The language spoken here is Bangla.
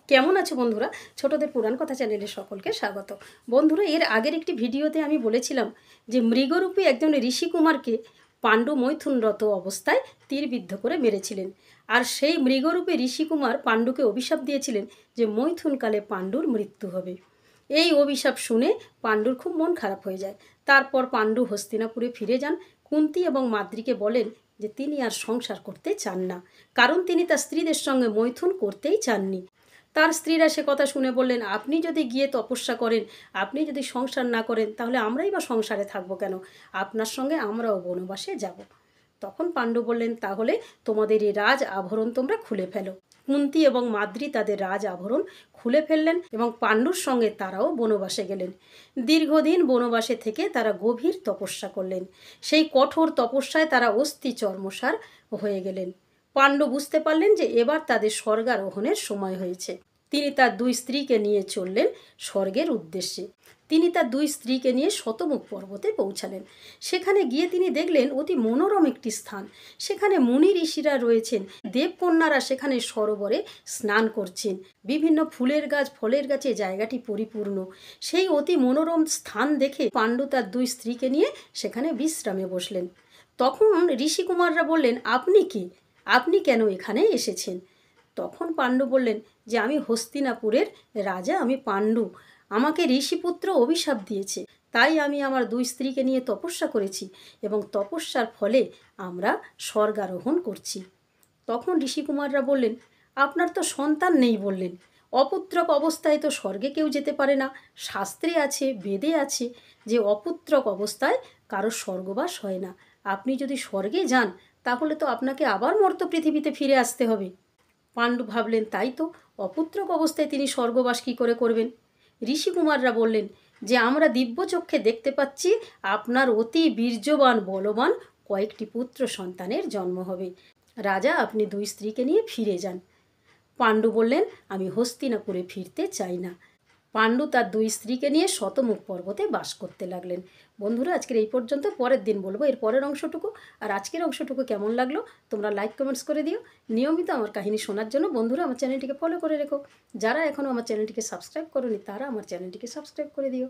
কেমন আছো বন্ধুরা? ছোটদের পুরাণ কথা চ্যানেলে সকলকে স্বাগত। বন্ধুরা, এর আগের একটি ভিডিওতে আমি বলেছিলাম যে মৃগরূপী একজন ঋষিকুমারকে পাণ্ডু মৈথুনরত অবস্থায় তীরবিদ্ধ করে মেরেছিলেন। আর সেই মৃগরূপী ঋষিকুমার পাণ্ডুকে অভিশাপ দিয়েছিলেন যে মৈথুনকালে পাণ্ডুর মৃত্যু হবে। এই অভিশাপ শুনে পাণ্ডুর খুব মন খারাপ হয়ে যায়। তারপর পাণ্ডু হস্তিনাপুরে ফিরে যান। কুন্তী এবং মাদ্রীকে বলেন যে তিনি আর সংসার করতে চান না, কারণ তিনি তার স্ত্রীদের সঙ্গে মৈথুন করতেই চাননি। তার স্ত্রীরা সে কথা শুনে বললেন, আপনি যদি গিয়ে তপস্যা করেন, আপনি যদি সংসার না করেন, তাহলে আমরাই বা সংসারে থাকবো কেন? আপনার সঙ্গে আমরাও বনবাসে যাব। তখন পাণ্ডু বললেন, তাহলে তোমাদের এই রাজ আভরণ তোমরা খুলে ফেলো। কুন্তী এবং মাদ্রী তাদের রাজ আভরণ খুলে ফেললেন এবং পাণ্ডুর সঙ্গে তারাও বনবাসে গেলেন। দীর্ঘদিন বনবাসে থেকে তারা গভীর তপস্যা করলেন। সেই কঠোর তপস্যায় তারা অস্থি চর্মসার হয়ে গেলেন। পাণ্ডু বুঝতে পারলেন যে এবার তাদের স্বর্গারোহণের সময় হয়েছে। তিনি তার দুই স্ত্রীকে নিয়ে চললেন স্বর্গের উদ্দেশ্যে। তিনি তার দুই স্ত্রীকে নিয়ে শতমুখ পর্বতে পৌঁছালেন। সেখানে গিয়ে তিনি দেখলেন অতি মনোরম একটি স্থান। সেখানে মুনি ঋষিরা রয়েছেন, দেবকন্যারা সেখানে সরোবরে স্নান করছেন। বিভিন্ন ফুলের গাছ, ফলের গাছে জায়গাটি পরিপূর্ণ। সেই অতি মনোরম স্থান দেখে পাণ্ডু তার দুই স্ত্রীকে নিয়ে সেখানে বিশ্রামে বসলেন। তখন ঋষিকুমাররা বললেন, আপনি কি? আপনি কেন এখানে এসেছেন? তখন পাণ্ডু বললেন যে আমি হস্তিনাপুরের রাজা, আমি পাণ্ডু। আমাকে ঋষিপুত্র অভিশাপ দিয়েছে, তাই আমি আমার দুই স্ত্রীকে নিয়ে তপস্যা করেছি এবং তপস্যার ফলে আমরা স্বর্গারোহণ করছি। তখন ঋষিকুমাররা বললেন, আপনার তো সন্তান নেই বললেন, অপুত্রক অবস্থায় তো স্বর্গে কেউ যেতে পারে না। শাস্ত্রে আছে, বেদে আছে যে অপুত্রক অবস্থায় কারো স্বর্গবাস হয় না। আপনি যদি স্বর্গে যান, তাহলে তো আপনাকে আবার মর্ত পৃথিবীতে ফিরে আসতে হবে। পাণ্ডু ভাবলেন, তাই তো, অপুত্রক অবস্থায় তিনি স্বর্গবাস কী করে করবেন? ঋষিকুমাররা বললেন যে আমরা দিব্যচক্ষে দেখতে পাচ্ছি আপনার অতি বীর্যবান বলবান কয়েকটি পুত্র সন্তানের জন্ম হবে। রাজা, আপনি দুই স্ত্রীকে নিয়ে ফিরে যান। পাণ্ডু বললেন, আমি হস্তিনাপুরে ফিরতে চাই না। পাণ্ডু তার দুই স্ত্রীকে নিয়ে শতমুখ পর্বতে বাস করতে লাগলেন। বন্ধুরা, আজকের এই পর্যন্ত। পরের দিন বলবো এর পরের অংশটুকু। আর আজকের অংশটুকু কেমন লাগলো তোমরা লাইক কমেন্টস করে দিও। নিয়মিত আমার কাহিনী শোনার জন্য বন্ধুরা আমার চ্যানেলটিকে ফলো করে রেখো। যারা এখনও আমার চ্যানেলটিকে সাবস্ক্রাইব করোনি তারা আমার চ্যানেলটিকে সাবস্ক্রাইব করে দিও।